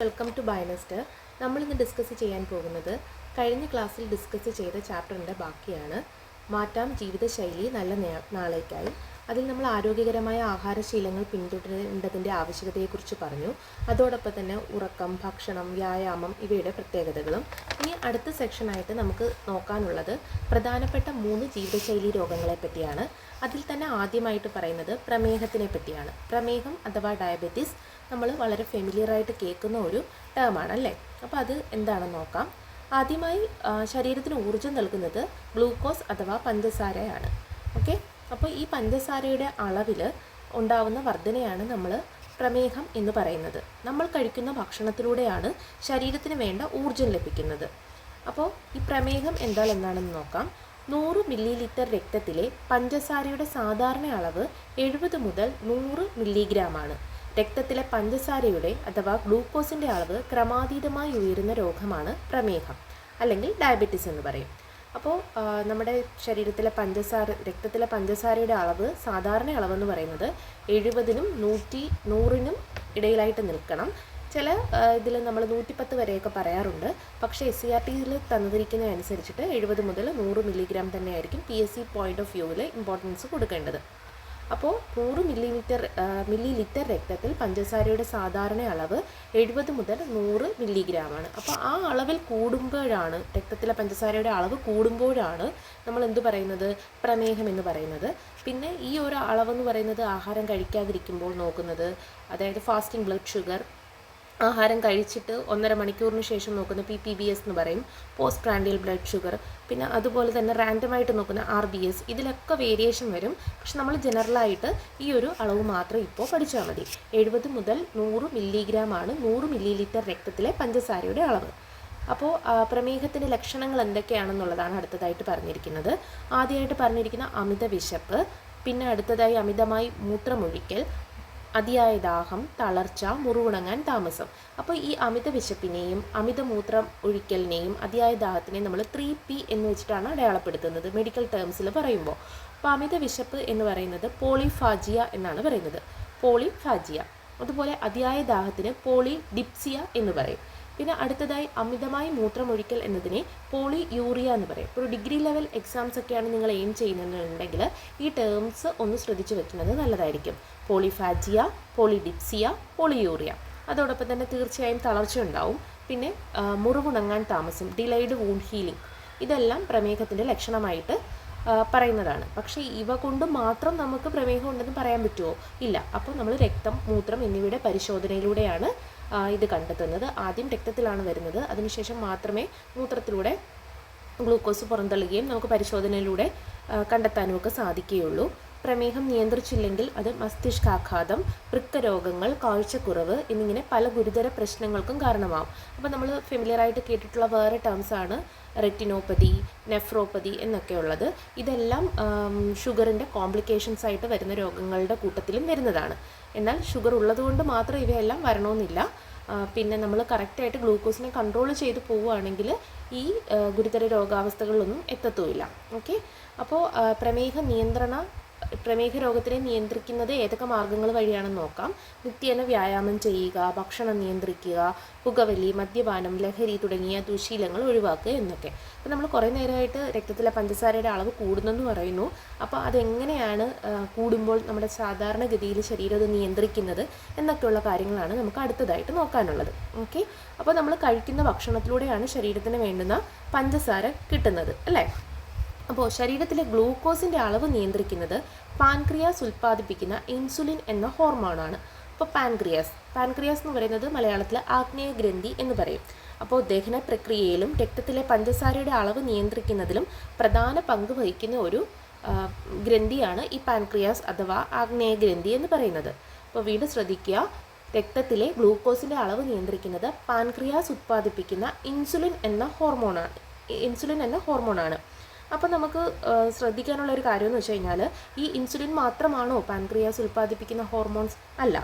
Welcome to ബയോനെസ്റ്റർ. നമ്മളിന്ന് discuss ചെയ്യാൻ പോകുന്നത് കഴിഞ്ഞ ക്ലാസ്സിൽ ഡിസ്കസ് ചെയ്ത ചാപ്റ്ററിൻ്റെ ബാക്കിയാണ്. മാറ്റാം ജീവിതശൈലി നല്ല നാളേക്കായി. അതിൽ നമ്മൾ ആരോഗ്യകരമായ ആഹാരശീലങ്ങൾ പിന്തുടരേണ്ടതിൻ്റെ ആവശ്യകതയെക്കുറിച്ച് പറഞ്ഞു. അതോടൊപ്പം തന്നെ ഉറക്കം, ഭക്ഷണം, വ്യായാമം ഇവയുടെ പ്രത്യേകതകളും. ഇനി അടുത്ത സെക്ഷനായിട്ട് നമുക്ക് നോക്കാനുള്ളത് പ്രധാനപ്പെട്ട 3 ജീവിതശൈലി രോഗങ്ങളെ പറ്റിയാണ്. അതിൽ തന്നെ ആദ്യമായിട്ട് പറയുന്നത് പ്രമേഹത്തിനെ പറ്റിയാണ്. പ്രമേഹം അഥവാ ഡയബറ്റീസ് നമ്മൾ വളരെ ഫെമിലിയറായിട്ട് കേൾക്കുന്ന ഒരു ടേമാണ് അല്ലേ. അപ്പോൾ അത് എന്താണെന്ന് നോക്കാം. ആദ്യമായി ശരീരത്തിന് ഊർജ്ജം നൽകുന്നത് ഗ്ലൂക്കോസ് അഥവാ പഞ്ചസാരയാണ്. ഓക്കെ, അപ്പോൾ ഈ പഞ്ചസാരയുടെ അളവിൽ ഉണ്ടാവുന്ന വർധനയാണ് നമ്മൾ പ്രമേഹം എന്ന് പറയുന്നത്. നമ്മൾ കഴിക്കുന്ന ഭക്ഷണത്തിലൂടെയാണ് ശരീരത്തിന് വേണ്ട ഊർജ്ജം ലഭിക്കുന്നത്. അപ്പോൾ ഈ പ്രമേഹം എന്താണെന്ന് നോക്കാം. 100 മില്ലി ലിറ്റർ രക്തത്തിലെ പഞ്ചസാരയുടെ സാധാരണ അളവ് 70 മുതൽ 100 മില്ലിഗ്രാമാണ്. രക്തത്തിലെ പഞ്ചസാരയുടെ അഥവാ ഗ്ലൂക്കോസിൻ്റെ അളവ് ക്രമാതീതമായി ഉയരുന്ന രോഗമാണ് പ്രമേഹം, അല്ലെങ്കിൽ ഡയബറ്റീസ് എന്ന് പറയും. അപ്പോൾ നമ്മുടെ ശരീരത്തിലെ രക്തത്തിലെ പഞ്ചസാരയുടെ അളവ് സാധാരണ അളവെന്ന് പറയുന്നത് 70നും 100നും ഇടയിലായിട്ട് നിൽക്കണം. ചില ഇതിൽ നമ്മൾ 110 വരെയൊക്കെ പറയാറുണ്ട്. പക്ഷേ SCRTയിൽ തന്നിരിക്കുന്നതനുസരിച്ചിട്ട് 70 മുതൽ 100 മില്ലിഗ്രാം തന്നെയായിരിക്കും PSC പോയിന്റ് ഓഫ് വ്യൂവിൽ ഇമ്പോർട്ടൻസ് കൊടുക്കേണ്ടത്. അപ്പോൾ 100 മില്ലി ലിറ്റർ രക്തത്തിൽ പഞ്ചസാരയുടെ സാധാരണ അളവ് 70 മുതൽ 100 മില്ലിഗ്രാമാണ്. അപ്പോൾ ആ അളവിൽ കൂടുമ്പോഴാണ്, രക്തത്തിലെ പഞ്ചസാരയുടെ അളവ് കൂടുമ്പോഴാണ് നമ്മൾ എന്ത് പറയുന്നത്, പ്രമേഹം എന്ന് പറയുന്നത്. പിന്നെ ഈ ഒരു അളവെന്ന് പറയുന്നത് ആഹാരം കഴിക്കാതിരിക്കുമ്പോൾ നോക്കുന്നത്, അതായത് ഫാസ്റ്റിംഗ് ബ്ലഡ് ഷുഗർ, ആഹാരം കഴിച്ചിട്ട് 1.5 മണിക്കൂറിന് ശേഷം നോക്കുന്ന PPBS എന്ന് പറയും, പോസ്റ്റ് പ്രാൻഡിയൽ ബ്ലഡ് ഷുഗർ, പിന്നെ അതുപോലെ തന്നെ റാൻഡമായിട്ട് നോക്കുന്ന RBS, ഇതിലൊക്കെ വേരിയേഷൻ വരും. പക്ഷെ നമ്മൾ ജനറലായിട്ട് ഈ ഒരു അളവ് മാത്രം ഇപ്പോൾ പഠിച്ചാൽ മതി. 70 മുതൽ 100 മില്ലിഗ്രാമാണ് 100 മില്ലി ലിറ്റർ രക്തത്തിലെ പഞ്ചസാരയുടെ അളവ്. അപ്പോൾ പ്രമേഹത്തിൻ്റെ ലക്ഷണങ്ങൾ എന്തൊക്കെയാണെന്നുള്ളതാണ് അടുത്തതായിട്ട് പറഞ്ഞിരിക്കുന്നത്. ആദ്യമായിട്ട് പറഞ്ഞിരിക്കുന്ന അമിത വിശപ്പ്, പിന്നെ അടുത്തതായി അമിതമായി മൂത്രമൊഴിക്കൽ, അതിയായ ദാഹം, തളർച്ച, മുറിവുണങ്ങാൻ താമസം. അപ്പോൾ ഈ അമിത വിശപ്പിനെയും അമിത മൂത്രം ഒഴിക്കലിനെയും അതിയായ ദാഹത്തിനെയും നമ്മൾ 3P എന്ന് വെച്ചിട്ടാണ് അടയാളപ്പെടുത്തുന്നത് മെഡിക്കൽ ടേംസിൽ പറയുമ്പോൾ. അപ്പോൾ അമിത വിശപ്പ് എന്ന് പറയുന്നത് പോളിഫാജിയ എന്നാണ് പറയുന്നത്, പോളിഫാജിയ. അതുപോലെ അതിയായ ദാഹത്തിന് പോളിഡിപ്സിയ എന്ന് പറയും. പിന്നെ അടുത്തതായി അമിതമായി മൂത്രമൊഴിക്കൽ എന്നതിനെ പോളിയൂറിയ എന്ന് പറയും. ഒരു ഡിഗ്രി ലെവൽ എക്സാംസ് ഒക്കെയാണ് നിങ്ങൾ എയിം ചെയ്യുന്നുണ്ടെങ്കിൽ ഈ ടേംസ് ഒന്ന് ശ്രദ്ധിച്ചു വെക്കുന്നത് നല്ലതായിരിക്കും. പോളിഫാജിയ, പോളിഡിപ്സിയ, പോളിയൂറിയ. അതോടൊപ്പം തന്നെ തീർച്ചയായും തളർച്ച ഉണ്ടാവും. പിന്നെ മുറിവുണങ്ങാൻ താമസം, ഡിലൈഡ് വൂണ്ട് ഹീലിംഗ്, ഇതെല്ലാം പ്രമേഹത്തിൻ്റെ ലക്ഷണമായിട്ട് പറയുന്നതാണ്. പക്ഷേ ഇവ കൊണ്ട് മാത്രം നമുക്ക് പ്രമേഹം ഉണ്ടെന്ന് പറയാൻ പറ്റുമോ? ഇല്ല. അപ്പോൾ നമ്മൾ രക്തം, മൂത്രം എന്നിവയുടെ പരിശോധനയിലൂടെയാണ് ഇത് കണ്ടെത്തുന്നത്. ആദ്യം രക്തത്തിലാണ് വരുന്നത്, അതിനുശേഷം മാത്രമേ മൂത്രത്തിലൂടെ ഗ്ലൂക്കോസ് പുറന്തള്ളുകയും നമുക്ക് പരിശോധനയിലൂടെ കണ്ടെത്താനുമൊക്കെ സാധിക്കുകയുള്ളൂ. പ്രമേഹം നിയന്ത്രിച്ചില്ലെങ്കിൽ അത് മസ്തിഷ്കാഘാതം, വൃക്കരോഗങ്ങൾ, കാഴ്ചക്കുറവ് എന്നിങ്ങനെ പല ഗുരുതര പ്രശ്നങ്ങൾക്കും കാരണമാകും. അപ്പോൾ നമ്മൾ ഫെമിലിയറായിട്ട് കേട്ടിട്ടുള്ള വേറെ ടേംസാണ് റെറ്റിനോപ്പതി, നെഫ്രോപ്പതി എന്നൊക്കെയുള്ളത്. ഇതെല്ലാം ഷുഗറിൻ്റെ കോംപ്ലിക്കേഷൻസ് ആയിട്ട് വരുന്ന രോഗങ്ങളുടെ കൂട്ടത്തിലും വരുന്നതാണ്. എന്നാൽ ഷുഗർ ഉള്ളതുകൊണ്ട് മാത്രം ഇവയെല്ലാം വരണമെന്നില്ല. പിന്നെ നമ്മൾ കറക്റ്റായിട്ട് ഗ്ലൂക്കോസിനെ കൺട്രോൾ ചെയ്ത് പോവുകയാണെങ്കിൽ ഈ ഗുരുതര രോഗാവസ്ഥകളിലൊന്നും എത്തത്തുമില്ല. ഓക്കെ, അപ്പോൾ പ്രമേഹ രോഗത്തിനെ നിയന്ത്രിക്കുന്നത് ഏതൊക്കെ മാർഗ്ഗങ്ങൾ വഴിയാണെന്ന് നോക്കാം. നിത്യേന വ്യായാമം ചെയ്യുക, ഭക്ഷണം നിയന്ത്രിക്കുക, പുകവലി, മദ്യപാനം, ലഹരി തുടങ്ങിയ ദുശീലങ്ങൾ ഒഴിവാക്കുക എന്നൊക്കെ. അപ്പോൾ നമ്മൾ കുറേ നേരമായിട്ട് രക്തത്തിലെ പഞ്ചസാരയുടെ അളവ് കൂടുന്നെന്ന് പറയുന്നു. അപ്പോൾ അതെങ്ങനെയാണ് കൂടുമ്പോൾ നമ്മുടെ സാധാരണഗതിയിൽ ശരീരം അത് നിയന്ത്രിക്കുന്നത് എന്നൊക്കെയുള്ള കാര്യങ്ങളാണ് നമുക്ക് അടുത്തതായിട്ട് നോക്കാനുള്ളത്. ഓക്കെ, അപ്പോൾ നമ്മൾ കഴിക്കുന്ന ഭക്ഷണത്തിലൂടെയാണ് ശരീരത്തിന് വേണ്ടുന്ന പഞ്ചസാര കിട്ടുന്നത് അല്ലേ. അപ്പോൾ ശരീരത്തിലെ ഗ്ലൂക്കോസിൻ്റെ അളവ് നിയന്ത്രിക്കുന്നത് പാൻക്രിയാസ് ഉൽപ്പാദിപ്പിക്കുന്ന ഇൻസുലിൻ എന്ന ഹോർമോണാണ്. അപ്പോൾ പാൻക്രിയാസ് എന്ന് പറയുന്നത് മലയാളത്തിൽ ആഗ്നേയ ഗ്രന്ഥി എന്ന് പറയും. അപ്പോൾ ദഹന പ്രക്രിയയിലും രക്തത്തിലെ പഞ്ചസാരയുടെ അളവ് നിയന്ത്രിക്കുന്നതിലും പ്രധാന പങ്ക് വഹിക്കുന്ന ഒരു ഗ്രന്ഥിയാണ് ഈ പാൻക്രിയാസ് അഥവാ ആഗ്നേയ ഗ്രന്ഥി എന്ന് പറയുന്നത്. അപ്പോൾ വീണ്ടും ശ്രദ്ധിക്കുക, രക്തത്തിലെ ഗ്ലൂക്കോസിൻ്റെ അളവ് നിയന്ത്രിക്കുന്നത് പാൻക്രിയാസ് ഉൽപ്പാദിപ്പിക്കുന്ന ഇൻസുലിൻ എന്ന ഹോർമോണാണ്. അപ്പോൾ നമുക്ക് ശ്രദ്ധിക്കാനുള്ള ഒരു കാര്യം എന്ന് വെച്ച് കഴിഞ്ഞാൽ, ഈ ഇൻസുലിൻ മാത്രമാണോ പാൻക്രിയാസ് ഉൽപ്പാദിപ്പിക്കുന്ന ഹോർമോൺസ്? അല്ല.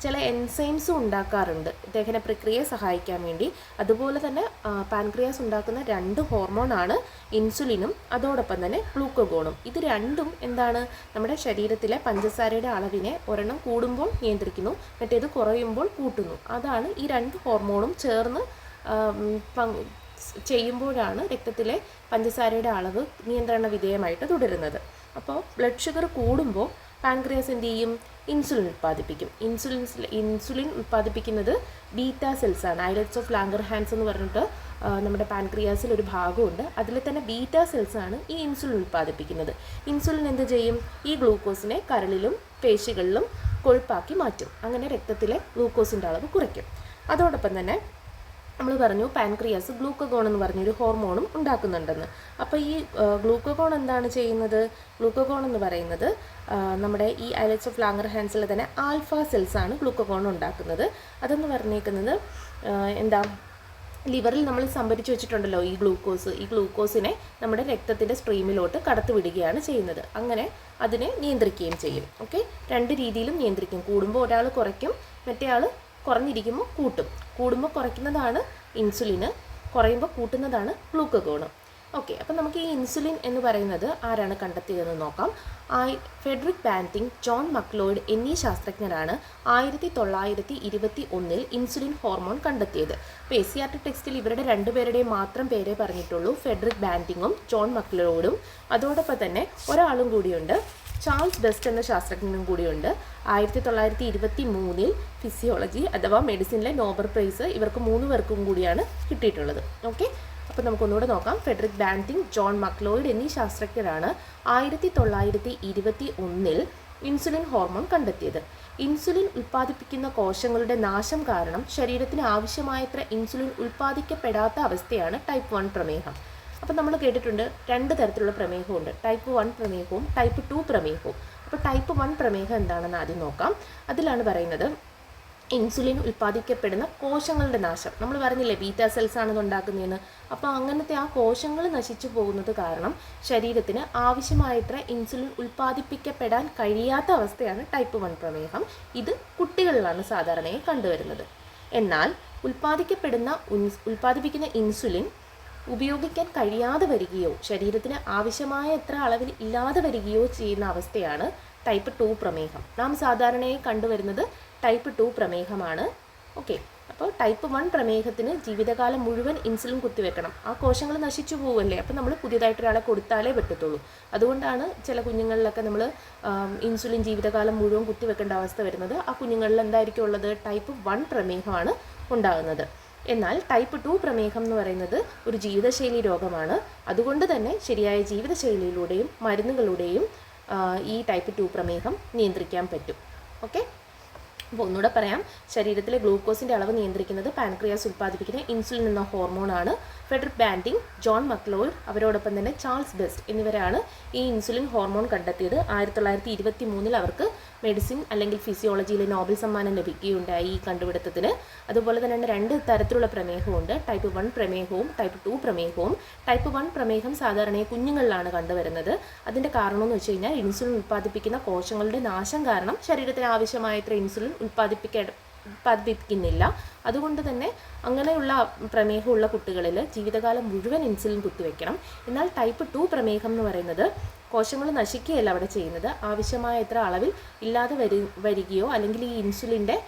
ചില എൻസൈംസും ഉണ്ടാക്കാറുണ്ട് ദഹന പ്രക്രിയയെ സഹായിക്കാൻ വേണ്ടി. അതുപോലെ തന്നെ പാൻക്രിയാസ് ഉണ്ടാക്കുന്ന 2 ഹോർമോണാണ് ഇൻസുലിനും അതോടൊപ്പം തന്നെ ഗ്ലൂക്കഗോണും. ഇത് രണ്ടും എന്താണ്, നമ്മുടെ ശരീരത്തിലെ പഞ്ചസാരയുടെ അളവിനെ ഒരെണ്ണം കൂടുമ്പോൾ നിയന്ത്രിക്കുന്നു, മറ്റേത് കുറയുമ്പോൾ കൂട്ടുന്നു. അതാണ് ഈ 2 ഹോർമോണും ചേർന്ന് ചെയ്യുമ്പോഴാണ് രക്തത്തിലെ പഞ്ചസാരയുടെ അളവ് നിയന്ത്രണ വിധേയമായിട്ട് തുടരുന്നത്. അപ്പോൾ ബ്ലഡ് ഷുഗർ കൂടുമ്പോൾ പാൻക്രിയാസ് എന്ത് ചെയ്യും, ഇൻസുലിൻ ഉൽപ്പാദിപ്പിക്കും. ഇൻസുലിൻ ഉൽപ്പാദിപ്പിക്കുന്നത് ബീറ്റാ സെൽസാണ്. ഐലറ്റ്സ് ഓഫ് ലാംഗർഹാൻസ് എന്ന് പറഞ്ഞിട്ട് നമ്മുടെ പാൻക്രിയാസിൽ ഒരു ഭാഗമുണ്ട്. അതിൽ തന്നെ ബീറ്റാ സെൽസാണ് ഈ ഇൻസുലിൻ ഉൽപ്പാദിപ്പിക്കുന്നത്. ഇൻസുലിൻ എന്ത് ചെയ്യും, ഈ ഗ്ലൂക്കോസിനെ കരളിലും പേശികളിലും കൊഴുപ്പാക്കി മാറ്റും. അങ്ങനെ രക്തത്തിലെ ഗ്ലൂക്കോസിൻ്റെ അളവ് കുറയ്ക്കും. അതോടൊപ്പം തന്നെ നമ്മൾ പറഞ്ഞു പാൻക്രിയാസ് ഗ്ലൂക്കഗോൺ എന്ന് പറഞ്ഞൊരു ഹോർമോണും ഉണ്ടാക്കുന്നുണ്ടെന്ന്. അപ്പോൾ ഈ ഗ്ലൂക്കഗോൺ എന്താണ് ചെയ്യുന്നത്, ഗ്ലൂക്കഗോൺ എന്ന് പറയുന്നത് നമ്മുടെ ഈ ഐലറ്റ്സ് ഓഫ് ലാംഗർഹാൻസിൽ തന്നെ ആൽഫ സെൽസാണ് ഗ്ലൂക്കഗോൺ ഉണ്ടാക്കുന്നത്. അതെന്ന് പറഞ്ഞേക്കുന്നത് എന്താ, ലിവറിൽ നമ്മൾ സംഭരിച്ച് വെച്ചിട്ടുണ്ടല്ലോ ഈ ഗ്ലൂക്കോസിനെ നമ്മുടെ രക്തത്തിൻ്റെ സ്ട്രീമിലോട്ട് കടത്തി വിടുകയാണ് ചെയ്യുന്നത്. അങ്ങനെ അതിനെ നിയന്ത്രിക്കുകയും ചെയ്യും. ഓക്കെ, 2 രീതിയിലും നിയന്ത്രിക്കും. കൂടുമ്പോൾ ഒരാൾ കുറയ്ക്കും, മറ്റേ ആൾ കുറഞ്ഞിരിക്കുമ്പോൾ കൂട്ടും. കൂടുമ്പോൾ കുറയ്ക്കുന്നതാണ് ഇൻസുലിന്, കുറയുമ്പോൾ കൂട്ടുന്നതാണ് ഗ്ലൂക്കഗോൺ. ഓക്കെ, അപ്പം നമുക്ക് ഈ ഇൻസുലിൻ എന്ന് പറയുന്നത് ആരാണ് കണ്ടെത്തിയതെന്ന് നോക്കാം. ഫെഡറിക് ബാന്റിങ്, ജോൺ മക്ലോയിഡ് എന്നീ ശാസ്ത്രജ്ഞരാണ് 1921 ഇൻസുലിൻ ഹോർമോൺ കണ്ടെത്തിയത്. അപ്പോൾ SCERT ടെക്സ്റ്റിൽ ഇവരുടെ 2 പേരുടെയും മാത്രം പേരേ പറഞ്ഞിട്ടുള്ളൂ, ഫെഡറിക് ബാന്റിങ്ങും ജോൺ മക്ലോയിഡും. അതോടൊപ്പം തന്നെ ഒരാളും കൂടിയുണ്ട്, ചാൾസ് ബെസ്റ്റ് എന്ന ശാസ്ത്രജ്ഞനും കൂടിയുണ്ട്. 1923 ഫിസിയോളജി അഥവാ മെഡിസിനിലെ നോബൽ പ്രൈസ് ഇവർക്ക് 3 പേർക്കും കൂടിയാണ് കിട്ടിയിട്ടുള്ളത്. ഓക്കെ, അപ്പോൾ നമുക്കൊന്നുകൂടെ നോക്കാം. ഫെഡറിക് ബാന്റിങ്, ജോൺ മക്ലോയിഡ് എന്നീ ശാസ്ത്രജ്ഞരാണ് 1921 ഇൻസുലിൻ ഹോർമോൺ കണ്ടെത്തിയത്. ഇൻസുലിൻ ഉൽപ്പാദിപ്പിക്കുന്ന കോശങ്ങളുടെ നാശം കാരണം ശരീരത്തിന് ആവശ്യമായത്ര ഇൻസുലിൻ ഉൽപ്പാദിക്കപ്പെടാത്ത അവസ്ഥയാണ് ടൈപ്പ് 1 പ്രമേഹം. അപ്പോൾ നമ്മൾ കേട്ടിട്ടുണ്ട് 2 തരത്തിലുള്ള പ്രമേഹമുണ്ട്, ടൈപ്പ് 1 പ്രമേഹവും ടൈപ്പ് 2 പ്രമേഹവും. അപ്പോൾ ടൈപ്പ് 1 പ്രമേഹം എന്താണെന്ന് ആദ്യം നോക്കാം. അതിലാണ് പറയുന്നത് ഇൻസുലിൻ ഉൽപ്പാദിക്കപ്പെടുന്ന കോശങ്ങളുടെ നാശം. നമ്മൾ പറഞ്ഞില്ലേ ബീറ്റാ സെൽസ് ആണെന്ന് ഉണ്ടാക്കുന്നതെന്ന്. അപ്പോൾ അങ്ങനത്തെ ആ കോശങ്ങൾ നശിച്ചു പോകുന്നത് കാരണം ശരീരത്തിന് ആവശ്യമായത്ര ഇൻസുലിൻ ഉൽപ്പാദിപ്പിക്കപ്പെടാൻ കഴിയാത്ത അവസ്ഥയാണ് ടൈപ്പ് 1 പ്രമേഹം. ഇത് കുട്ടികളിലാണ് സാധാരണയായി കണ്ടുവരുന്നത്. എന്നാൽ ഉൽപ്പാദിപ്പിക്കുന്ന ഇൻസുലിൻ ഉപയോഗിക്കാൻ കഴിയാതെ വരികയോ ശരീരത്തിന് ആവശ്യമായ എത്ര അളവിൽ ഇല്ലാതെ വരികയോ ചെയ്യുന്ന അവസ്ഥയാണ് ടൈപ്പ് 2 പ്രമേഹം. നാം സാധാരണയായി കണ്ടുവരുന്നത് ടൈപ്പ് 2 പ്രമേഹമാണ്. ഓക്കെ, അപ്പോൾ ടൈപ്പ് 1 പ്രമേഹത്തിന് ജീവിതകാലം മുഴുവൻ ഇൻസുലിൻ കുത്തിവെക്കണം. ആ കോശങ്ങൾ നശിച്ചു പോവല്ലേ, അപ്പോൾ നമ്മൾ പുതിയതായിട്ടൊരാളെ കൊടുത്താലേ പറ്റത്തുള്ളൂ. അതുകൊണ്ടാണ് ചില കുഞ്ഞുങ്ങളിലൊക്കെ നമ്മൾ ഇൻസുലിൻ ജീവിതകാലം മുഴുവൻ കുത്തിവെക്കേണ്ട അവസ്ഥ വരുന്നത്. ആ കുഞ്ഞുങ്ങളിൽ എന്തായിരിക്കും ഉള്ളത്, ടൈപ്പ് 1 പ്രമേഹമാണ് ഉണ്ടാകുന്നത്. എന്നാൽ ടൈപ്പ് 2 പ്രമേഹം എന്ന് പറയുന്നത് ഒരു ജീവിതശൈലി രോഗമാണ്. അതുകൊണ്ട് തന്നെ ശരിയായ ജീവിതശൈലിയിലൂടെയും മരുന്നുകളുടെയും ഈ ടൈപ്പ് 2 പ്രമേഹം നിയന്ത്രിക്കാൻ പറ്റും. ഓക്കെ, അപ്പോൾ ഒന്നുകൂടെ പറയാം, ശരീരത്തിലെ ഗ്ലൂക്കോസിൻ്റെ അളവ് നിയന്ത്രിക്കുന്നത് പാൻക്രിയാസ് ഉൽപ്പാദിപ്പിക്കുന്ന ഇൻസുലിൻ എന്ന ഹോർമോണാണ്. ഫെഡറിക് ബാന്റിങ്, ജോൺ മക്ലോയിഡ്, അവരോടൊപ്പം തന്നെ ചാൾസ് ബെസ്റ്റ് എന്നിവരാണ് ഈ ഇൻസുലിൻ ഹോർമോൺ കണ്ടെത്തിയത്. 1923 അവർക്ക് മെഡിസിൻ അല്ലെങ്കിൽ ഫിസിയോളജിയിലെ നോബൽ സമ്മാനം ലഭിക്കുകയുണ്ടായി ഈ കണ്ടുപിടുത്തത്തിന്. അതുപോലെ തന്നെ 2 തരത്തിലുള്ള പ്രമേഹമുണ്ട്, ടൈപ്പ് 1 പ്രമേഹവും ടൈപ്പ് 2 പ്രമേഹവും. ടൈപ്പ് 1 പ്രമേഹം സാധാരണയായി കുഞ്ഞുങ്ങളിലാണ് കണ്ടുവരുന്നത്. അതിൻ്റെ കാരണം എന്ന് വെച്ച് കഴിഞ്ഞാൽ ഇൻസുലിൻ ഉൽപ്പാദിപ്പിക്കുന്ന കോശങ്ങളുടെ നാശം കാരണം ശരീരത്തിന് ആവശ്യമായത്ര ഇൻസുലിൻ ഉൽപ്പാദിപ്പിക്കുന്നില്ല. അതുകൊണ്ട് തന്നെ അങ്ങനെയുള്ള പ്രമേഹമുള്ള കുട്ടികളിൽ ജീവിതകാലം മുഴുവൻ ഇൻസുലിൻ കുത്തിവെക്കണം. എന്നാൽ ടൈപ്പ് 2 പ്രമേഹം എന്ന് പറയുന്നത് കോശങ്ങൾ നശിക്കുകയല്ല അവിടെ ചെയ്യുന്നത്, ആവശ്യമായ എത്ര അളവിൽ ഇല്ലാതെ വരികയോ അല്ലെങ്കിൽ ഈ ഇൻസുലിൻ്റെ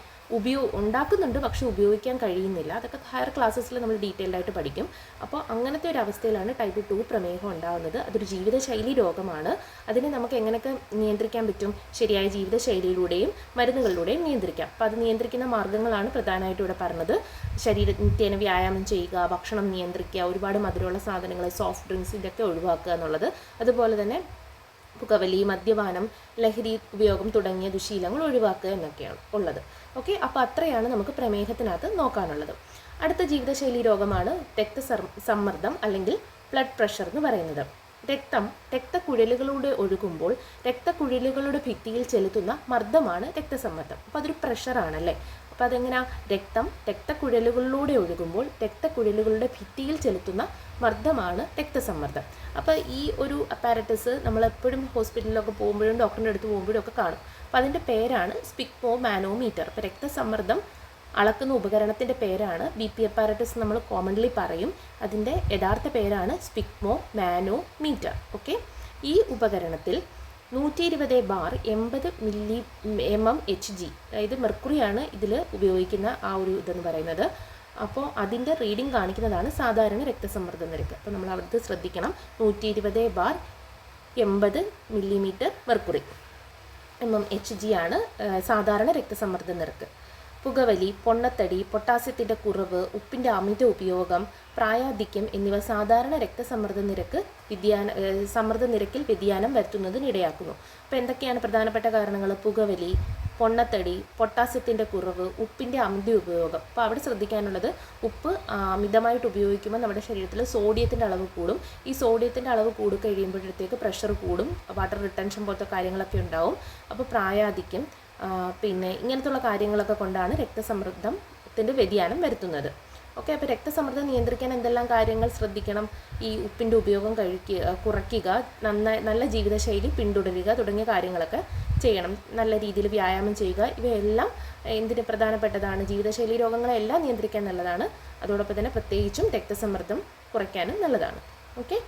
ഉണ്ടാക്കുന്നുണ്ട് പക്ഷെ ഉപയോഗിക്കാൻ കഴിയുന്നില്ല. അതൊക്കെ ഹയർ ക്ലാസ്സസിൽ നമ്മൾ ഡീറ്റെയിൽഡ് ആയിട്ട് പഠിക്കും. അപ്പോൾ അങ്ങനത്തെ ഒരു അവസ്ഥയിലാണ് ടൈപ്പ് 2 പ്രമേഹം ഉണ്ടാകുന്നത്. അതൊരു ജീവിതശൈലി രോഗമാണ്. അതിനെ നമുക്ക് എങ്ങനെയൊക്കെ നിയന്ത്രിക്കാൻ പറ്റും, ശരിയായ ജീവിതശൈലിയിലൂടെയും മരുന്നുകളിലൂടെയും നിയന്ത്രിക്കാം. അപ്പോൾ അത് നിയന്ത്രിക്കുന്ന മാർഗ്ഗങ്ങളാണ് പ്രധാനമായിട്ടും ഇവിടെ പറഞ്ഞത്. നിത്യേന വ്യായാമം ചെയ്യുക, ഭക്ഷണം നിയന്ത്രിക്കുക, ഒരുപാട് മധുരമുള്ള സാധനങ്ങൾ, സോഫ്റ്റ് ഡ്രിങ്ക്സ് ഇതൊക്കെ ഒഴിവാക്കുക എന്നുള്ളത്. അതുപോലെ തന്നെ പുകവലി, മദ്യപാനം, ലഹരി ഉപയോഗം തുടങ്ങിയ ദുശീലങ്ങൾ ഒഴിവാക്കുക എന്നൊക്കെയാണ് ഉള്ളത്. ഓക്കെ, അപ്പോൾ അത്രയാണ് നമുക്ക് പ്രമേഹത്തിനകത്ത് നോക്കാനുള്ളത്. അടുത്ത ജീവിതശൈലി രോഗമാണ് രക്തസമ്മർദ്ദം അല്ലെങ്കിൽ ബ്ലഡ് പ്രഷർ എന്ന് പറയുന്നത്. രക്തക്കുഴലുകളിലൂടെ ഒഴുകുമ്പോൾ രക്തക്കുഴലുകളുടെ ഭിത്തിയിൽ ചെലുത്തുന്ന മർദ്ദമാണ് രക്തസമ്മർദ്ദം. അപ്പോൾ അതൊരു പ്രഷറാണല്ലേ. അപ്പോൾ അതെങ്ങനെയാ, രക്തം രക്തക്കുഴലുകളിലൂടെ ഒഴുകുമ്പോൾ രക്തക്കുഴലുകളുടെ ഭിത്തിയിൽ ചെലുത്തുന്ന മർദ്ദമാണ് രക്തസമ്മർദ്ദം. അപ്പോൾ ഈ ഒരു അപ്പാരറ്റസ് നമ്മളെപ്പോഴും ഹോസ്പിറ്റലിലൊക്കെ പോകുമ്പോഴും ഡോക്ടറിൻ്റെ അടുത്ത് പോകുമ്പോഴും ഒക്കെ കാണും. അപ്പോൾ അതിൻ്റെ പേരാണ് സ്പിഗ്മോ മാനോമീറ്റർ. അപ്പോൾ രക്തസമ്മർദ്ദം അളക്കുന്ന ഉപകരണത്തിൻ്റെ പേരാണ് BP അപ്പാരറ്റസ് നമ്മൾ കോമൺലി പറയും. അതിൻ്റെ യഥാർത്ഥ പേരാണ് സ്പിഗ്മോ മാനോമീറ്റർ. ഓക്കെ, ഈ ഉപകരണത്തിൽ 120 ബാർ 80 mmHg, അതായത് മെർക്കുറിയാണ് ഇതിൽ ഉപയോഗിക്കുന്ന ആ ഒരു ഇതെന്ന് പറയുന്നത്. അപ്പോൾ അതിൻ്റെ റീഡിംഗ് കാണിക്കുന്നതാണ് സാധാരണ രക്തസമ്മർദ്ദ നിരക്ക്. അപ്പോൾ നമ്മൾ അവിടുത്തെ ശ്രദ്ധിക്കണം. 120 ബാർ 80 മില്ലിമീറ്റർ മെർക്കുറി mmHg ആണ് സാധാരണ രക്തസമ്മർദ്ദ നിരക്ക്. പുകവലി, പൊണ്ണത്തടി, പൊട്ടാസ്യത്തിൻ്റെ കുറവ്, ഉപ്പിൻ്റെ അമിത ഉപയോഗം, പ്രായാധിക്യം എന്നിവ സാധാരണ രക്തസമ്മർദ്ദ നിരക്കിൽ വ്യതിയാനം വരുത്തുന്നതിന് ഇടയാക്കുന്നു. അപ്പോൾ എന്തൊക്കെയാണ് പ്രധാനപ്പെട്ട കാരണങ്ങൾ? പുകവലി, പൊണ്ണത്തടി, പൊട്ടാസ്യത്തിൻ്റെ കുറവ്, ഉപ്പിൻ്റെ അമിത ഉപയോഗം. അപ്പോൾ അവിടെ ശ്രദ്ധിക്കാനുള്ളത്, ഉപ്പ് അമിതമായിട്ട് ഉപയോഗിക്കുമ്പോൾ നമ്മുടെ ശരീരത്തിൽ സോഡിയത്തിൻ്റെ അളവ് കൂടും. ഈ സോഡിയത്തിൻ്റെ അളവ് കൂടി കഴിയുമ്പോഴത്തേക്ക് പ്രഷർ കൂടും, വാട്ടർ റിട്ടൻഷൻ പോലത്തെ കാര്യങ്ങളൊക്കെ ഉണ്ടാവും. അപ്പോൾ പ്രായാധിക്യം, പിന്നെ ഇങ്ങനത്തുള്ള കാര്യങ്ങളൊക്കെ കൊണ്ടാണ് രക്തസമ്മർദ്ദത്തിൻ്റെ വ്യതിയാനം വരുത്തുന്നത്. ഓക്കെ, അപ്പോൾ രക്തസമ്മർദ്ദം നിയന്ത്രിക്കാൻ എന്തെല്ലാം കാര്യങ്ങൾ ശ്രദ്ധിക്കണം? ഈ ഉപ്പിൻ്റെ ഉപയോഗം കുറയ്ക്കുക, നല്ല ജീവിതശൈലി പിന്തുടരുക തുടങ്ങിയ കാര്യങ്ങളൊക്കെ ചെയ്യണം. നല്ല രീതിയിൽ വ്യായാമം ചെയ്യുക. ഇവയെല്ലാം എന്തിന് പ്രധാനപ്പെട്ടതാണ്? ജീവിതശൈലി രോഗങ്ങളെല്ലാം നിയന്ത്രിക്കാൻ നല്ലതാണ്. അതോടൊപ്പം തന്നെ പ്രത്യേകിച്ചും രക്തസമ്മർദ്ദം കുറയ്ക്കാനും നല്ലതാണ്. ഓക്കെ,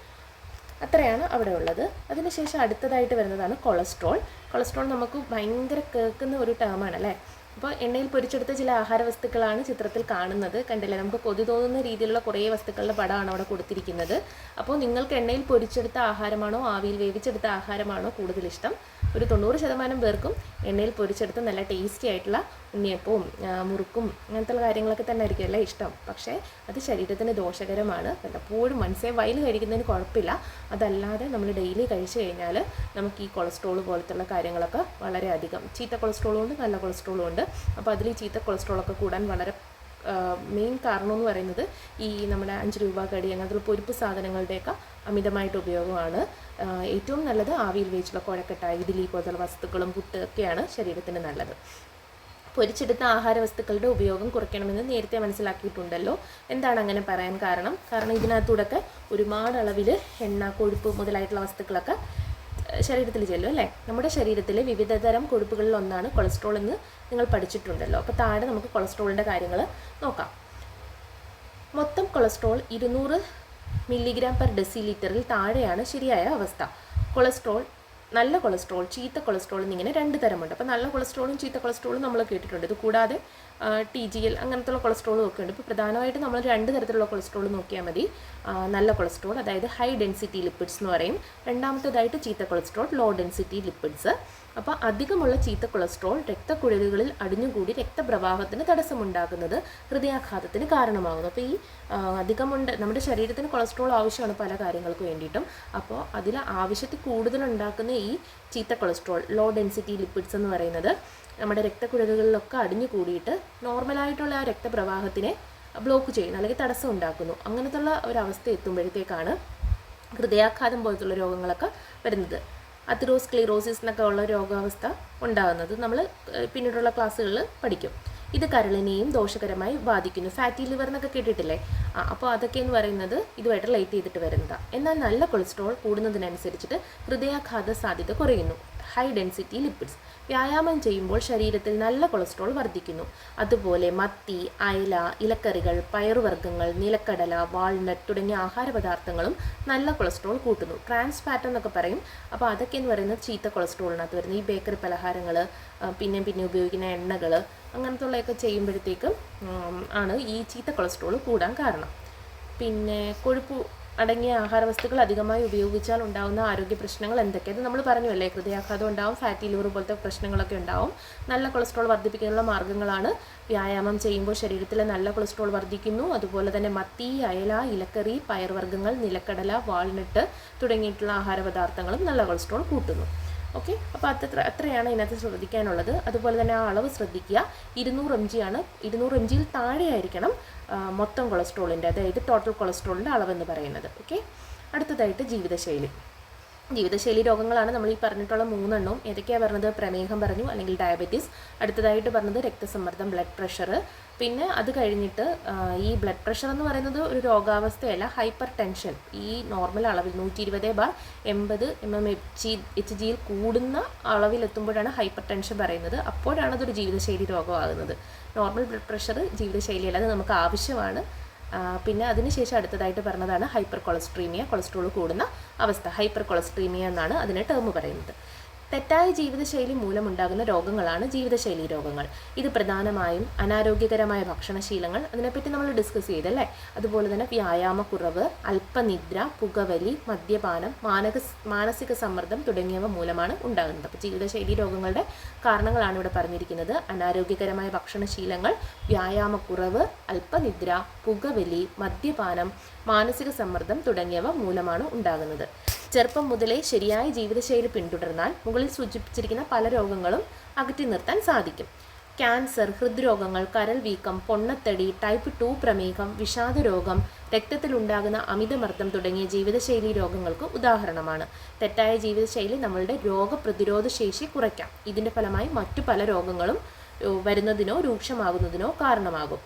അത്രയാണ് അവിടെ ഉള്ളത്. അതിനുശേഷം അടുത്തതായിട്ട് വരുന്നതാണ് കൊളസ്ട്രോൾ. കൊളസ്ട്രോൾ നമുക്ക് ഭയങ്കര കേൾക്കുന്ന ഒരു ടേമാണ് അല്ലേ. അപ്പോൾ എണ്ണയിൽ പൊരിച്ചെടുത്ത ചില ആഹാരവസ്തുക്കളാണ് ചിത്രത്തിൽ കാണുന്നത്. കണ്ടില്ലേ, നമുക്ക് കൊതി തോന്നുന്ന രീതിയിലുള്ള കുറേ വസ്തുക്കളുടെ പടമാണ് അവിടെ കൊടുത്തിരിക്കുന്നത്. അപ്പോൾ നിങ്ങൾക്ക് എണ്ണയിൽ പൊരിച്ചെടുത്ത ആഹാരമാണോ ആവിയിൽ വേവിച്ചെടുത്ത ആഹാരമാണോ കൂടുതൽ ഇഷ്ടം? ഒരു 90% പേർക്കും എണ്ണയിൽ പൊരിച്ചെടുത്ത് നല്ല ടേസ്റ്റി ആയിട്ടുള്ള ഉണ്ണിയപ്പവും മുറുക്കും അങ്ങനത്തെ കാര്യങ്ങളൊക്കെ തന്നെ ആയിരിക്കും അല്ലേ ഇഷ്ടം. പക്ഷേ അത് ശരീരത്തിന് ദോഷകരമാണ്. വല്ലപ്പോഴും മനസ്സേ വയൽ കഴിക്കുന്നതിന് കുഴപ്പമില്ല. അതല്ലാതെ നമ്മൾ ഡെയിലി കഴിച്ചു കഴിഞ്ഞാൽ നമുക്ക് ഈ കൊളസ്ട്രോൾ പോലത്തുള്ള കാര്യങ്ങളൊക്കെ വളരെയധികം, ചീത്ത കൊളസ്ട്രോളും ഉണ്ട് നല്ല കൊളസ്ട്രോളും ഉണ്ട്. അപ്പോൾ അതിൽ ചീത്ത കൊളസ്ട്രോളൊക്കെ കൂടാൻ വളരെ മെയിൻ കാരണം എന്ന് പറയുന്നത് ഈ നമ്മുടെ 5 രൂപ കടി അങ്ങനത്തെ പൊരിപ്പ് സാധനങ്ങളുടെയൊക്കെ അമിതമായിട്ട് ഉപയോഗമാണ്. ഏറ്റവും നല്ലത് ആവിയിൽ വേവിച്ചുള്ള കുഴക്കട്ട, ഇഡ്ഡലി പോലുള്ള വസ്തുക്കളും പുട്ട് ഒക്കെയാണ് ശരീരത്തിന് നല്ലത്. പൊരിച്ചെടുത്ത ആഹാര വസ്തുക്കളുടെ ഉപയോഗം കുറയ്ക്കണമെന്ന് നേരത്തെ മനസ്സിലാക്കിയിട്ടുണ്ടല്ലോ. എന്താണ് അങ്ങനെ പറയാൻ കാരണം? ഇതിനകത്തൂടെയൊക്കെ ഒരുപാട് അളവിൽ എണ്ണ, കൊഴുപ്പ് മുതലായിട്ടുള്ള വസ്തുക്കളൊക്കെ ശരീരത്തിൽ ചെല്ലും അല്ലേ. നമ്മുടെ ശരീരത്തിലെ വിവിധതരം കൊഴുപ്പുകളിൽ ഒന്നാണ് കൊളസ്ട്രോൾ എന്ന് നിങ്ങൾ പഠിച്ചിട്ടുണ്ടല്ലോ. അപ്പോൾ താഴെ നമുക്ക് കൊളസ്ട്രോളിൻ്റെ കാര്യങ്ങൾ നോക്കാം. മൊത്തം കൊളസ്ട്രോൾ 200 mg/dL താഴെയാണ് ശരിയായ അവസ്ഥ. കൊളസ്ട്രോൾ, നല്ല കൊളസ്ട്രോൾ, ചീത്ത കൊളസ്ട്രോൾ എന്നിങ്ങനെ 2 തരമുണ്ട്. അപ്പോൾ നല്ല കൊളസ്ട്രോളും ചീത്ത കൊളസ്ട്രോളും നമ്മൾ കേട്ടിട്ടുണ്ട്. ഇത് കൂടാതെ TGL അങ്ങനത്തുള്ള കൊളസ്ട്രോളും ഒക്കെ ഉണ്ട്. ഇപ്പോൾ പ്രധാനമായിട്ട് നമ്മൾ 2 തരത്തിലുള്ള കൊളസ്ട്രോൾ നോക്കിയാൽ മതി. നല്ല കൊളസ്ട്രോൾ, അതായത് ഹൈ ഡെൻസിറ്റി ലിപ്പിഡ്സ് എന്ന് പറയും. രണ്ടാമത്തേതായിട്ട് ചീത്ത കൊളസ്ട്രോൾ, ലോ ഡെൻസിറ്റി ലിപ്പിഡ്സ്. അപ്പോൾ അധികമുള്ള ചീത്ത കൊളസ്ട്രോൾ രക്തക്കുഴലുകളിൽ അടിഞ്ഞുകൂടി രക്തപ്രവാഹത്തിന് തടസ്സമുണ്ടാക്കുന്നത് ഹൃദയാഘാതത്തിന് കാരണമാകുന്നു. അപ്പോൾ ഈ അധികമുണ്ട്, നമ്മുടെ ശരീരത്തിന് കൊളസ്ട്രോൾ ആവശ്യമാണ് പല കാര്യങ്ങൾക്ക് വേണ്ടിയിട്ടും. അപ്പോൾ അതിൽ ആവശ്യത്തിൽ കൂടുതലുണ്ടാക്കുന്ന ഈ ചീത്ത കൊളസ്ട്രോൾ, ലോ ഡെൻസിറ്റി ലിപ്പിഡ്സ് എന്ന് പറയുന്നത് നമ്മുടെ രക്തക്കുഴലുകളിലൊക്കെ അടിഞ്ഞു കൂടിയിട്ട് നോർമലായിട്ടുള്ള ആ രക്തപ്രവാഹത്തിനെ ബ്ലോക്ക് ചെയ്യുന്നു, അല്ലെങ്കിൽ തടസ്സം ഉണ്ടാക്കുന്നു. അങ്ങനത്തുള്ള ഒരവസ്ഥ എത്തുമ്പോഴത്തേക്കാണ് ഹൃദയാഘാതം പോലത്തുള്ള രോഗങ്ങളൊക്കെ വരുന്നത്. അതിറോസ്ക്ലിറോസിസ് എന്നൊക്കെ ഉള്ള രോഗാവസ്ഥ ഉണ്ടാകുന്നത് നമ്മൾ പിന്നീടുള്ള ക്ലാസ്സുകളിൽ പഠിക്കും. ഇത് കരളിനെയും ദോഷകരമായി ബാധിക്കുന്നു. ഫാറ്റി ലിവർ എന്നൊക്കെ കേട്ടിട്ടില്ലേ? അപ്പോൾ അതൊക്കെ എന്ന് പറയുന്നത് ഇതുമായിട്ട് റിലേറ്റ് ചെയ്തിട്ട് വരുന്നതാണ്. എന്നാൽ നല്ല കൊളസ്ട്രോൾ കൂടുന്നതിനനുസരിച്ചിട്ട് ഹൃദയാഘാത സാധ്യത കുറയുന്നു. ഹൈ ഡെൻസിറ്റി ലിപ്പിഡ്സ്, വ്യായാമം ചെയ്യുമ്പോൾ ശരീരത്തിൽ നല്ല കൊളസ്ട്രോൾ വർദ്ധിക്കുന്നു. അതുപോലെ മത്തി, അയല, ഇലക്കറികൾ, പയറുവർഗ്ഗങ്ങൾ, നിലക്കടല, വാൾനട്ട് തുടങ്ങിയ ആഹാരപദാർത്ഥങ്ങളും നല്ല കൊളസ്ട്രോൾ കൂട്ടുന്നു. ട്രാൻസ് ഫാറ്റ് എന്നൊക്കെ പറയും. അപ്പോൾ അതൊക്കെ എന്ന് പറയുന്നത് ചീത്ത കൊളസ്ട്രോളിനകത്ത് വരുന്നത്. ഈ ബേക്കറി പലഹാരങ്ങൾ, പിന്നെ ഉപയോഗിക്കുന്ന എണ്ണകൾ അങ്ങനത്തുള്ളതൊക്കെ ചെയ്യുമ്പോഴത്തേക്കും ആണ് ഈ ചീത്ത കൊളസ്ട്രോൾ കൂടാൻ കാരണം. പിന്നെ കൊഴുപ്പ് അടങ്ങിയ ആഹാരവസ്തുക്കൾ അധികമായി ഉപയോഗിച്ചാൽ ഉണ്ടാകുന്ന ആരോഗ്യ പ്രശ്നങ്ങൾ എന്തൊക്കെയാണ്? അത് നമ്മൾ പറഞ്ഞു അല്ലേ, ഹൃദയാഘാതം ഉണ്ടാവും, ഫാറ്റി ലിവർ പോലത്തെ പ്രശ്നങ്ങളൊക്കെ ഉണ്ടാവും. നല്ല കൊളസ്ട്രോൾ വർദ്ധിപ്പിക്കാനുള്ള മാർഗ്ഗങ്ങളാണ് വ്യായാമം ചെയ്യുമ്പോൾ ശരീരത്തിലെ നല്ല കൊളസ്ട്രോൾ വർദ്ധിക്കുന്നു. അതുപോലെ തന്നെ മത്തി, അയല, ഇലക്കറി, പയർവർഗ്ഗങ്ങൾ, നിലക്കടല, വാൾനട്ട് തുടങ്ങിയിട്ടുള്ള ആഹാരപദാർത്ഥങ്ങളും നല്ല കൊളസ്ട്രോൾ കൂട്ടുന്നു. ഓക്കെ, അപ്പോൾ അത്രയാണ് ഇതിനകത്ത് ശ്രദ്ധിക്കാനുള്ളത്. അതുപോലെ തന്നെ ആ അളവ് ശ്രദ്ധിക്കുക. 200 mg ആണ്. 200 mg താഴെയായിരിക്കണം മൊത്തം കൊളസ്ട്രോളിൻ്റെ, അതായത് ടോട്ടൽ കൊളസ്ട്രോളിൻ്റെ അളവെന്ന് പറയുന്നത്. ഓക്കെ, അടുത്തതായിട്ട് ജീവിതശൈലി. ജീവിതശൈലി രോഗങ്ങളാണ് നമ്മൾ ഈ പറഞ്ഞിട്ടുള്ള 3 ഏതൊക്കെയാണ് പറഞ്ഞത്? പ്രമേഹം പറഞ്ഞു, അല്ലെങ്കിൽ ഡയബറ്റീസ്. അടുത്തതായിട്ട് പറഞ്ഞത് രക്തസമ്മർദ്ദം, ബ്ലഡ് പ്രഷർ. പിന്നെ അത് കഴിഞ്ഞിട്ട് ഈ ബ്ലഡ് പ്രഷർ എന്ന് പറയുന്നത് ഒരു രോഗാവസ്ഥയല്ല, ഹൈപ്പർ ടെൻഷൻ. ഈ നോർമൽ അളവിൽ 120/80 mmHg കൂടുന്ന അളവിലെത്തുമ്പോഴാണ് ഹൈപ്പർ ടെൻഷൻ പറയുന്നത്. അപ്പോഴാണ് അതൊരു ജീവിതശൈലി രോഗമാകുന്നത്. നോർമൽ ബ്ലഡ് പ്രഷർ ജീവിതശൈലിയല്ല, അത് നമുക്ക് ആവശ്യമാണ്. പിന്നെ അതിനുശേഷം അടുത്തതായിട്ട് പറഞ്ഞതാണ് ഹൈപ്പർ കൊളസ്ട്രീമിയ, കൊളസ്ട്രോൾ കൂടുന്ന അവസ്ഥ. ഹൈപ്പർ കൊളസ്ട്രീമിയ എന്നാണ് അതിന് ടേം പറയുന്നത്. തെറ്റായ ജീവിതശൈലി മൂലമുണ്ടാകുന്ന രോഗങ്ങളാണ് ജീവിതശൈലി രോഗങ്ങൾ. ഇത് പ്രധാനമായും അനാരോഗ്യകരമായ ഭക്ഷണശീലങ്ങൾ, അതിനെപ്പറ്റി നമ്മൾ ഡിസ്കസ് ചെയ്തല്ലേ. അതുപോലെ തന്നെ വ്യായാമക്കുറവ്, അല്പനിദ്ര, പുകവലി, മദ്യപാനം, മാനസിക സമ്മർദ്ദം തുടങ്ങിയവ മൂലമാണ് ഉണ്ടാകുന്നത്. അപ്പോൾ ജീവിതശൈലി രോഗങ്ങളുടെ കാരണങ്ങളാണ് ഇവിടെ പറഞ്ഞിരിക്കുന്നത്. അനാരോഗ്യകരമായ ഭക്ഷണശീലങ്ങൾ, വ്യായാമക്കുറവ്, അല്പനിദ്ര, പുകവലി, മദ്യപാനം, മാനസിക സമ്മർദ്ദം തുടങ്ങിയവ മൂലമാണ് ഉണ്ടാകുന്നത്. ചെറുപ്പം മുതലേ ശരിയായ ജീവിതശൈലി പിന്തുടർന്നാൽ മുകളിൽ സൂചിപ്പിച്ചിരിക്കുന്ന പല രോഗങ്ങളും അകറ്റി നിർത്താൻ സാധിക്കും. ക്യാൻസർ, ഹൃദ്രോഗങ്ങൾ, കരൾ വീക്കം, പൊണ്ണത്തടി, ടൈപ്പ് 2 പ്രമേഹം, വിഷാദരോഗം, രക്തത്തിലുണ്ടാകുന്ന അമിതമർദ്ദം തുടങ്ങിയ ജീവിതശൈലി രോഗങ്ങൾക്ക് ഉദാഹരണമാണ്. തെറ്റായ ജീവിതശൈലി നമ്മളുടെ രോഗപ്രതിരോധ ശേഷി കുറയ്ക്കാം. ഇതിൻ്റെ ഫലമായി മറ്റു പല രോഗങ്ങളും വരുന്നതിനോ രൂക്ഷമാകുന്നതിനോ കാരണമാകും.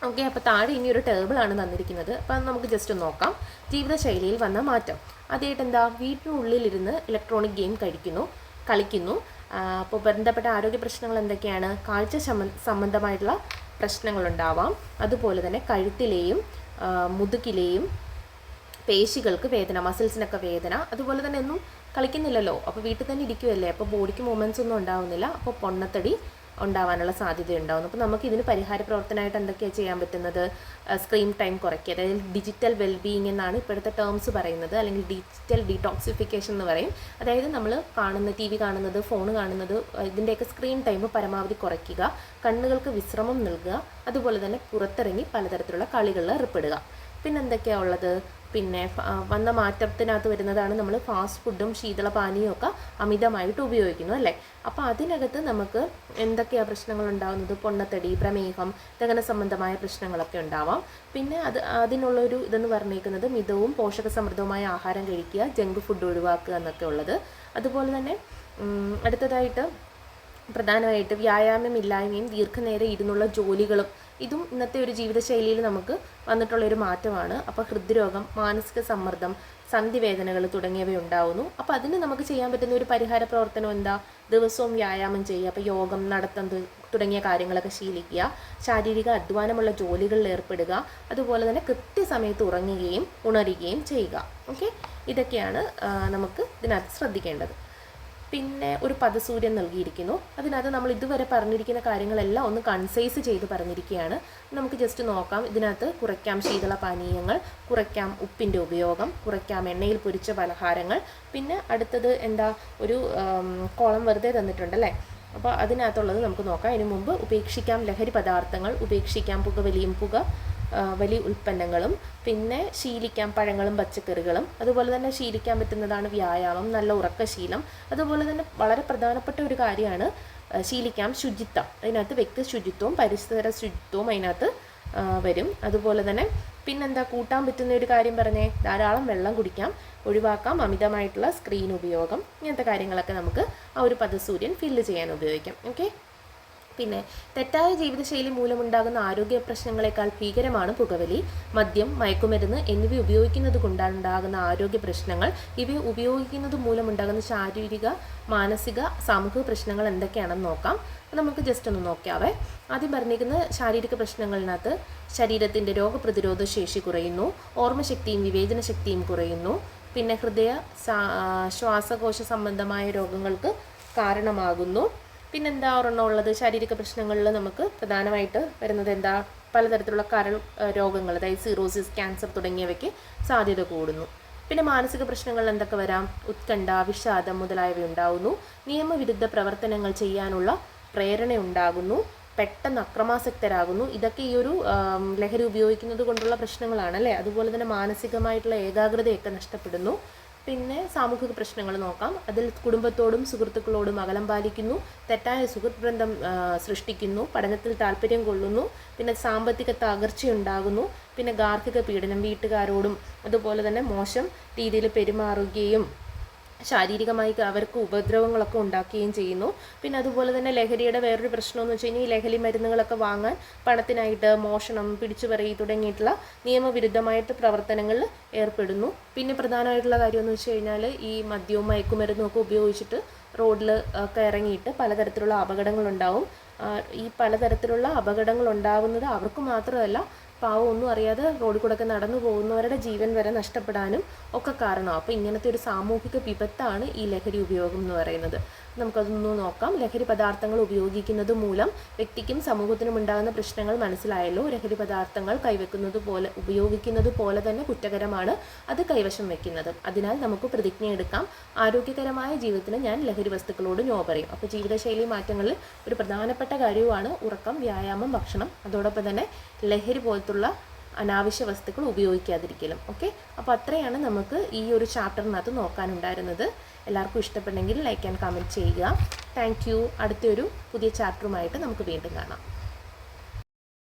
ഓക്കെ, അപ്പോൾ താഴെ ഇനി ഒരു ടേബിളാണ് തന്നിരിക്കുന്നത്. അപ്പം നമുക്ക് ജസ്റ്റ് നോക്കാം. ജീവിതശൈലിയിൽ വന്ന മാറ്റം. ആദ്യമായിട്ട് എന്താ? വീട്ടിനുള്ളിലിരുന്ന് ഇലക്ട്രോണിക് ഗെയിം കളിക്കുന്നു. അപ്പോൾ ബന്ധപ്പെട്ട ആരോഗ്യ പ്രശ്നങ്ങൾ എന്തൊക്കെയാണ്? കാഴ്ച സംബന്ധമായിട്ടുള്ള പ്രശ്നങ്ങളുണ്ടാവാം. അതുപോലെ തന്നെ കഴുത്തിലെയും മുതുകിലെയും പേശികൾക്ക് വേദന, മസിൽസിനൊക്കെ വേദന. അതുപോലെ തന്നെ ഒന്നും കളിക്കുന്നില്ലല്ലോ, അപ്പോൾ വീട്ടിൽ തന്നെ ഇരിക്കുമല്ലേ, അപ്പോൾ ബോഡിക്ക് മൂവ്മെൻറ്റ്സ് ഒന്നും ഉണ്ടാവുന്നില്ല, അപ്പോൾ പൊണ്ണത്തടി ഉണ്ടാവാനുള്ള സാധ്യതയുണ്ടാകുന്നു. അപ്പോൾ നമുക്ക് ഇതിന് പരിഹാര പ്രവർത്തനമായിട്ട് എന്തൊക്കെയാണ് ചെയ്യാൻ പറ്റുന്നത്? സ്ക്രീൻ ടൈം കുറയ്ക്കുക, അതായത് ഡിജിറ്റൽ വെൽബീയിങ് എന്നാണ് ഇപ്പോഴത്തെ ടേംസ് പറയുന്നത്, അല്ലെങ്കിൽ ഡിജിറ്റൽ ഡീടോക്സിഫിക്കേഷൻ എന്ന് പറയും. അതായത് നമ്മൾ TV കാണുന്നത്, ഫോൺ കാണുന്നത്, ഇതിൻ്റെയൊക്കെ സ്ക്രീൻ ടൈം പരമാവധി കുറയ്ക്കുക, കണ്ണുകൾക്ക് വിശ്രമം നൽകുക, അതുപോലെ തന്നെ പുറത്തിറങ്ങി പലതരത്തിലുള്ള കളികളിൽ ഏർപ്പെടുക. പിന്നെന്തൊക്കെയാണ് ഉള്ളത്? പിന്നെ വന്ന മാറ്റത്തിനകത്ത് വരുന്നതാണ് നമ്മൾ ഫാസ്റ്റ് ഫുഡും ശീതളപാനീയവും ഒക്കെ അമിതമായിട്ട് ഉപയോഗിക്കുന്നു അല്ലേ. അപ്പോൾ അതിനകത്ത് നമുക്ക് എന്തൊക്കെയാണ് പ്രശ്നങ്ങൾ ഉണ്ടാകുന്നത്? പൊണ്ണത്തടി, പ്രമേഹം, ദഹന സംബന്ധമായ പ്രശ്നങ്ങളൊക്കെ ഉണ്ടാവാം. പിന്നെ അതിനുള്ളൊരു ഇതെന്ന് പറഞ്ഞേക്കുന്നത് മിതവും പോഷകസമൃദ്ധവുമായ ആഹാരം കഴിക്കുക, ജങ്ക് ഫുഡ് ഒഴിവാക്കുക എന്നൊക്കെ ഉള്ളത്. അതുപോലെ തന്നെ അടുത്തതായിട്ട് പ്രധാനമായിട്ട് വ്യായാമമില്ലായ്മയും ദീർഘനേരം ഇരുന്നുള്ള ജോലികളും, ഇതും ഇന്നത്തെ ഒരു ജീവിതശൈലിയിൽ നമുക്ക് വന്നിട്ടുള്ളൊരു മാറ്റമാണ്. അപ്പോൾ ഹൃദ്രോഗം, മാനസിക സമ്മർദ്ദം, സന്ധിവേദനകൾ തുടങ്ങിയവ ഉണ്ടാവുന്നു. അപ്പോൾ അതിന് നമുക്ക് ചെയ്യാൻ പറ്റുന്ന ഒരു പരിഹാര പ്രവർത്തനം എന്താ? ദിവസവും വ്യായാമം ചെയ്യുക, അപ്പോൾ യോഗം, നടത്തം തുടങ്ങിയ കാര്യങ്ങളൊക്കെ ശീലിക്കുക, ശാരീരിക അധ്വാനമുള്ള ജോലികളിൽ ഏർപ്പെടുക, അതുപോലെ തന്നെ കൃത്യസമയത്ത് ഉറങ്ങുകയും ഉണരുകയും ചെയ്യുക. ഓക്കെ, ഇതൊക്കെയാണ് നമുക്ക് ഇതിനകത്ത് ശ്രദ്ധിക്കേണ്ടത്. പിന്നെ ഒരു പദസൂര്യൻ നൽകിയിരിക്കുന്നു. അതിനകത്ത് നമ്മൾ ഇതുവരെ പറഞ്ഞിരിക്കുന്ന കാര്യങ്ങളെല്ലാം ഒന്ന് കൺസൈസ് ചെയ്ത് പറഞ്ഞിരിക്കുകയാണ്. നമുക്ക് ജസ്റ്റ് നോക്കാം. ഇതിനകത്ത് കുറയ്ക്കാം ശീതളപാനീയങ്ങൾ, കുറയ്ക്കാം ഉപ്പിൻ്റെ ഉപയോഗം, കുറയ്ക്കാം എണ്ണയിൽ പൊരിച്ച പലഹാരങ്ങൾ. പിന്നെ അടുത്തത് എന്താ? ഒരു കോളം വെറുതെ തന്നിട്ടുണ്ടല്ലേ. അപ്പോൾ അതിനകത്തുള്ളത് നമുക്ക് നോക്കാം. ഇതിനു മുമ്പ് ഉപേക്ഷിക്കാം ലഹരി പദാർത്ഥങ്ങൾ, ഉപേക്ഷിക്കാം പുകവലിയും വലിയ ഉൽപ്പന്നങ്ങളും, പിന്നെ ശീലിക്കാം പഴങ്ങളും പച്ചക്കറികളും. അതുപോലെ തന്നെ ശീലിക്കാൻ പറ്റുന്നതാണ് വ്യായാമം, നല്ല ഉറക്കശീലം. അതുപോലെ തന്നെ വളരെ പ്രധാനപ്പെട്ട ഒരു കാര്യമാണ് ശീലിക്കാം ശുചിത്വം. അതിനകത്ത് വ്യക്തി ശുചിത്വവും പരിസര ശുചിത്വവും അതിനകത്ത് വരും. അതുപോലെ തന്നെ പിന്നെന്താ കൂട്ടാൻ പറ്റുന്ന ഒരു കാര്യം പറഞ്ഞേ? ധാരാളം വെള്ളം കുടിക്കാം, ഒഴിവാക്കാം അമിതമായിട്ടുള്ള സ്ക്രീൻ ഉപയോഗം. ഇങ്ങനത്തെ കാര്യങ്ങളൊക്കെ നമുക്ക് ആ ഒരു പദസൂര്യൻ ഫില്ല് ചെയ്യാൻ ഉപയോഗിക്കാം. ഓക്കെ, പിന്നെ തെറ്റായ ജീവിതശൈലി മൂലമുണ്ടാകുന്ന ആരോഗ്യ പ്രശ്നങ്ങളെക്കാൾ ഭീകരമാണ് പുകവലി, മദ്യം, മയക്കുമരുന്ന് എന്നിവ ഉപയോഗിക്കുന്നത് കൊണ്ടുണ്ടാകുന്ന ആരോഗ്യ പ്രശ്നങ്ങൾ. ഇവ ഉപയോഗിക്കുന്നത് മൂലമുണ്ടാകുന്ന ശാരീരിക, മാനസിക, സാമൂഹിക പ്രശ്നങ്ങൾ എന്തൊക്കെയാണെന്ന് നോക്കാം. നമുക്ക് ജസ്റ്റ് ഒന്ന് നോക്കാവേ. ആദ്യം പറഞ്ഞിരിക്കുന്ന ശാരീരിക പ്രശ്നങ്ങളിനകത്ത് ശരീരത്തിൻ്റെ രോഗപ്രതിരോധ ശേഷി കുറയുന്നു, ഓർമ്മശക്തിയും വിവേചന ശക്തിയും കുറയുന്നു, പിന്നെ ശ്വാസകോശ സംബന്ധമായ രോഗങ്ങൾക്ക് കാരണമാകുന്നു. പിന്നെന്താ ഒരെണ്ണം ഉള്ളത്? ശാരീരിക പ്രശ്നങ്ങളിൽ നമുക്ക് പ്രധാനമായിട്ട് വരുന്നത് എന്താ? പലതരത്തിലുള്ള കരൾ രോഗങ്ങൾ, അതായത് സിറോസിസ്, ക്യാൻസർ തുടങ്ങിയവയ്ക്ക് സാധ്യത കൂടുന്നു. പിന്നെ മാനസിക പ്രശ്നങ്ങളിൽ എന്തൊക്കെ വരാം? ഉത്കണ്ഠ, വിഷാദം മുതലായവ ഉണ്ടാകുന്നു. നിയമവിരുദ്ധ പ്രവർത്തനങ്ങൾ ചെയ്യാനുള്ള പ്രേരണ ഉണ്ടാകുന്നു, പെട്ടെന്ന് അക്രമാസക്തരാകുന്നു. ഇതൊക്കെ ഈ ഒരു ലഹരി ഉപയോഗിക്കുന്നത് കൊണ്ടുള്ള പ്രശ്നങ്ങളാണ് അല്ലേ. അതുപോലെ തന്നെ മാനസികമായിട്ടുള്ള ഏകാഗ്രതയൊക്കെ നഷ്ടപ്പെടുന്നു. പിന്നെ സാമൂഹിക പ്രശ്നങ്ങൾ നോക്കാം. അതിൽ കുടുംബത്തോടും സുഹൃത്തുക്കളോടും അകലം പാലിക്കുന്നു, തെറ്റായ സുഹൃത്ത് ബന്ധം സൃഷ്ടിക്കുന്നു, പഠനത്തിൽ താല്പര്യം കൊള്ളുന്നു, പിന്നെ സാമ്പത്തിക തകർച്ചയുണ്ടാകുന്നു, പിന്നെ ഗാർഹിക പീഡനം, വീട്ടുകാരോടും അതുപോലെ തന്നെ മോശം രീതിയിൽ പെരുമാറുകയും ശാരീരികമായി അവർക്ക് ഉപദ്രവങ്ങളൊക്കെ ഉണ്ടാക്കുകയും ചെയ്യുന്നു. പിന്നെ അതുപോലെ തന്നെ ലഹരിയുടെ വേറൊരു പ്രശ്നമെന്ന് വെച്ച് കഴിഞ്ഞാൽ ഈ ലഹരി മരുന്നുകളൊക്കെ വാങ്ങാൻ പണത്തിനായിട്ട് മോഷണം, പിടിച്ചുപറി തുടങ്ങിയിട്ടുള്ള നിയമവിരുദ്ധമായിട്ട് പ്രവർത്തനങ്ങളിൽ ഏർപ്പെടുന്നു. പിന്നെ പ്രധാനമായിട്ടുള്ള കാര്യമെന്ന് വെച്ച് കഴിഞ്ഞാൽ ഈ മദ്യവും മയക്കുമരുന്നും ഒക്കെ ഉപയോഗിച്ചിട്ട് റോഡിൽ ഒക്കെ ഇറങ്ങിയിട്ട് പലതരത്തിലുള്ള അപകടങ്ങളുണ്ടാവും. ഈ പലതരത്തിലുള്ള അപകടങ്ങൾ ഉണ്ടാവുന്നത് അവർക്ക് മാത്രമല്ല, പാവം ഒന്നും അറിയാതെ റോഡിൽ കൂടെ ഒക്കെ നടന്നു പോകുന്നവരുടെ ജീവൻ വരെ നഷ്ടപ്പെടാനും ഒക്കെ കാരണമാവും. അപ്പോൾ ഇങ്ങനത്തെ ഒരു സാമൂഹിക വിപത്താണ് ഈ ലഹരി ഉപയോഗം എന്ന് പറയുന്നത്. നമുക്കതൊന്ന് നോക്കാം. ലഹരി പദാർത്ഥങ്ങൾ ഉപയോഗിക്കുന്നത് മൂലം വ്യക്തിക്കും സമൂഹത്തിനും ഉണ്ടാകുന്ന പ്രശ്നങ്ങൾ മനസ്സിലായല്ലോ. ലഹരി പദാർത്ഥങ്ങൾ ഉപയോഗിക്കുന്നത് പോലെ തന്നെ കുറ്റകരമാണ് അത് കൈവശം വെക്കുന്നത്. അതിനാൽ നമുക്ക് പ്രതിജ്ഞയെടുക്കാം, ആരോഗ്യകരമായ ജീവിതത്തിന് ഞാൻ ലഹരി വസ്തുക്കളോട് നോ പറയും. അപ്പോൾ ജീവിതശൈലി മാറ്റങ്ങളിൽ ഒരു പ്രധാനപ്പെട്ട കാര്യമാണ് ഉറക്കം, വ്യായാമം, ഭക്ഷണം. അതോടൊപ്പം തന്നെ ലഹരി പോലത്തുള്ള അനാവശ്യ വസ്തുക്കൾ ഉപയോഗിക്കാതിരിക്കലും. ഓക്കെ, അപ്പോൾ അത്രയാണ് നമുക്ക് ഈ ഒരു ചാപ്റ്ററിനകത്ത് നോക്കാനുണ്ടായിരുന്നത്. എല്ലാവർക്കും ഇഷ്ടപ്പെട്ടെങ്കിൽ ലൈക്ക് ആൻഡ് കമൻറ്റ് ചെയ്യുക. Thank you. അടുത്തൊരു പുതിയ ചാപ്റ്ററുമായിട്ട് നമുക്ക് വീണ്ടും കാണാം.